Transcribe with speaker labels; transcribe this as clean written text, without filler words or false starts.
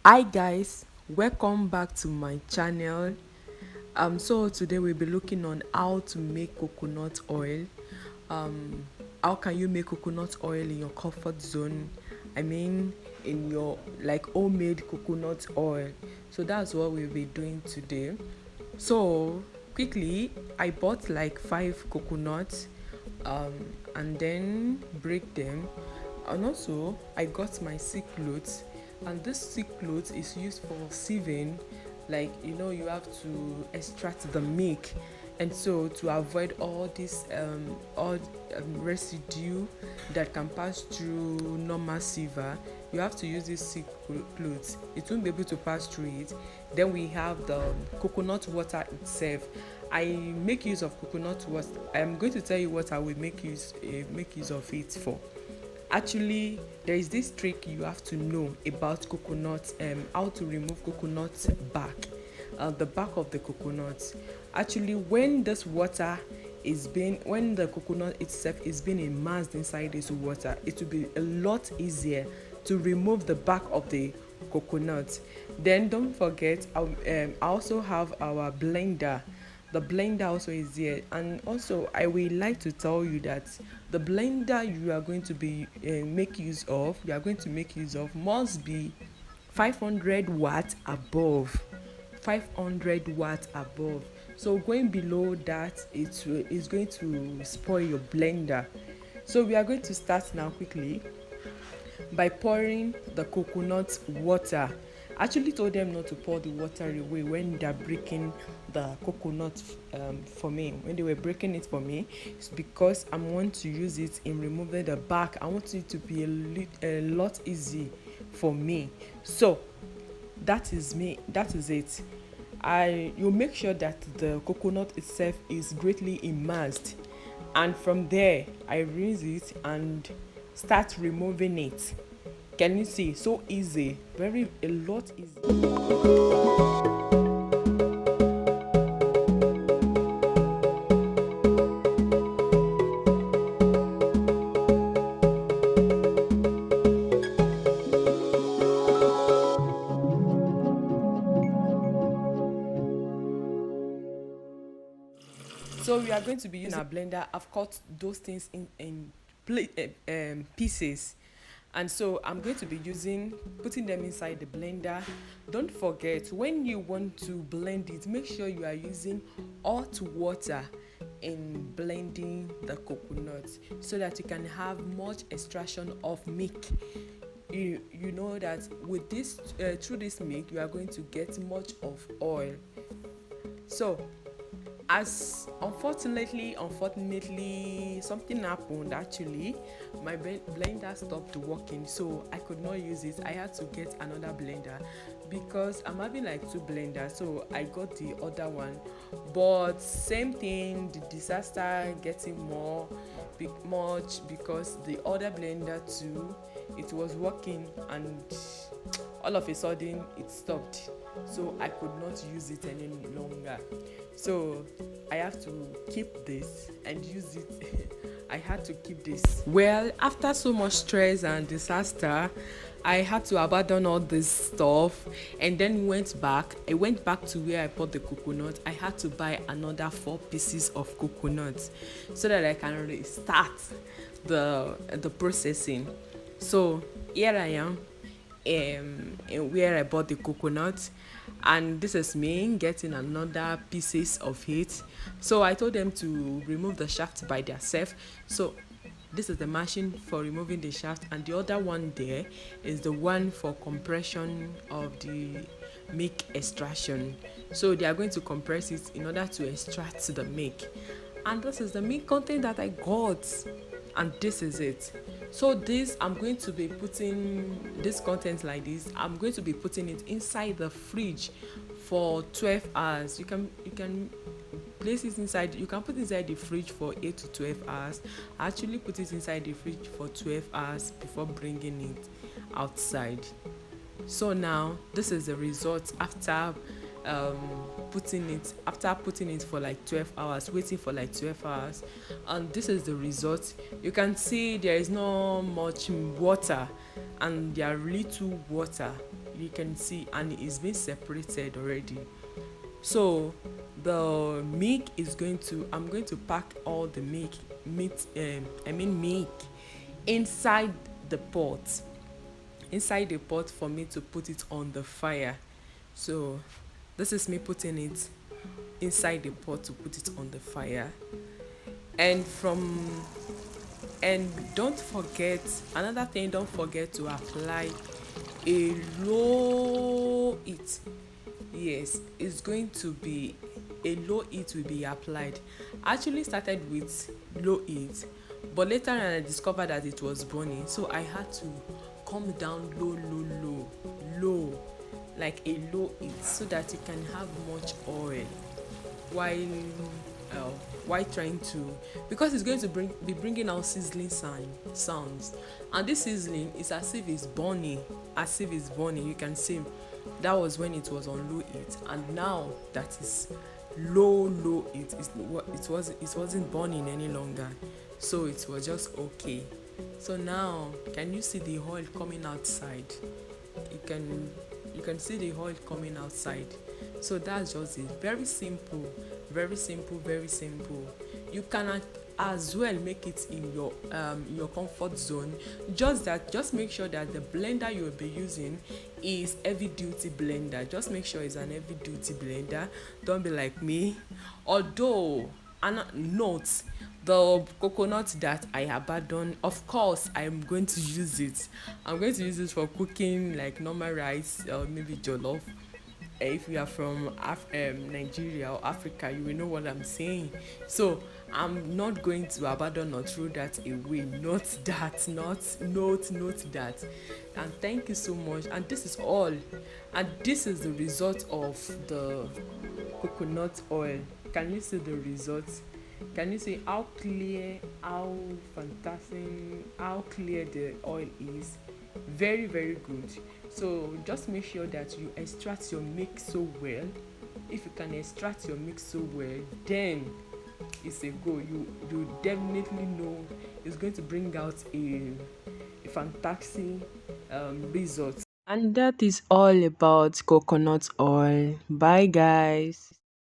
Speaker 1: Hi guys, welcome back to my channel. So today we'll be looking on how to make coconut oil. Um, how can you make coconut oil in your comfort zone? I mean, in your like homemade coconut oil. So that's what we'll be doing today. So quickly, I bought like 5 coconuts, and then break them, and also I got my sick clothes, and this sick clothes is used for sieving. Like you have to extract the milk, and so to avoid all this residue that can pass through normal sieve, you have to use this sick clothes. It won't be able to pass through it. Then we have the coconut water itself. I make use of coconut water. I am going to tell you what I will make use of it for. Actually, there is this trick you have to know about coconut, how to remove coconut back, the back of the coconut. Actually, when this water is being, when the coconut itself is being immersed inside this water, it will be a lot easier to remove the back of the coconut. Then don't forget, I also have our blender. The blender also is here, and also I will like to tell you that the blender you are going to be you are going to make use of must be 500 watts above. 500 watts above. So going below that, is going to spoil your blender. So we are going to start now quickly by pouring the coconut water. I actually told them not to pour the water away when they're breaking the coconut, for me. When they were breaking it for me, it's because I want to use it in removing the back. I want it to be a lot easy for me. So that is me. That is it. You make sure that the coconut itself is greatly immersed, and from there I rinse it and start removing it. Can you see? So easy, very a lot easy. So we are going to be using our blender. I've cut those things in pieces, and so I'm going to be putting them inside the blender. Don't forget, when you want to blend it, make sure you are using hot water in blending the coconut, so that you can have much extraction of milk. You know that with this, through this milk, you are going to get much of oil. So as unfortunately something happened. Actually, my blender stopped working, so I could not use it. I had to get another blender because I'm having like 2 blenders, so I got the other one. But same thing, the disaster getting much, because the other blender too, it was working, and all of a sudden it stopped, so I could not use it any longer. So I have to keep this and use it. I had to keep this. Well, after so much stress and disaster, I had to abandon all this stuff, and then I went back to where I bought the coconut. I had to buy another 4 pieces of coconut so that I can restart the processing. So here I am, where I bought the coconut, and this is me getting another pieces of it. So I told them to remove the shaft by themselves. So this is the machine for removing the shaft, and the other one there is the one for compression of the milk extraction. So they are going to compress it in order to extract the milk, and this is the milk content that I got, and this is it. So this, I'm going to be putting this content like this, I'm going to be putting it inside the fridge for 12 hours. You can place it inside, you can put it inside the fridge for 8 to 12 hours. I actually put it inside the fridge for 12 hours before bringing it outside. So now this is the result after putting it for like 12 hours, waiting for like 12 hours, and this is the result. You can see there is not much water, and there are little water. you can see, and it's been separated already. So the milk is going to, I'm going to pack all the milk meat I mean milk inside the pot, inside the pot for me to put it on the fire. So this is me putting it inside the pot to put it on the fire. And from and don't forget, another thing, don't forget to apply a low heat. Yes, it's going to be a low heat will be applied. I actually started with low heat, but later on I discovered that it was burning, so I had to come down low, like a low heat, so that it can have much oil while uh, while trying to, because it's going to be bringing out sizzling sounds, and this sizzling is as if it's burning, as if it's burning. You can see that was when it was on low heat, and now that is low heat, it wasn't burning any longer, so it was just okay. So now can you see the oil coming outside? you can you can see the oil coming outside. So that's just it. Very simple, very simple, very simple. You can as well make it in your comfort zone. Just make sure that the blender you will be using is heavy duty blender. Just make sure it's an heavy duty blender. Don't be like me. Although, and note, the coconut that I abandoned, of course I'm going to use it. I'm going to use it for cooking like normal rice or maybe jollof. If you are from Nigeria or Africa, you will know what I'm saying. So I'm not going to abandon or throw that away. Not that, not that. And thank you so much. And this is all. And this is the result of the coconut oil. Can you see the results? Can you see how clear, how fantastic, how clear the oil is? Very, very good. So just make sure that you extract your mix so well. If you can extract your mix so well, then it's a go. You definitely know it's going to bring out a fantastic result. And that is all about coconut oil. Bye, guys.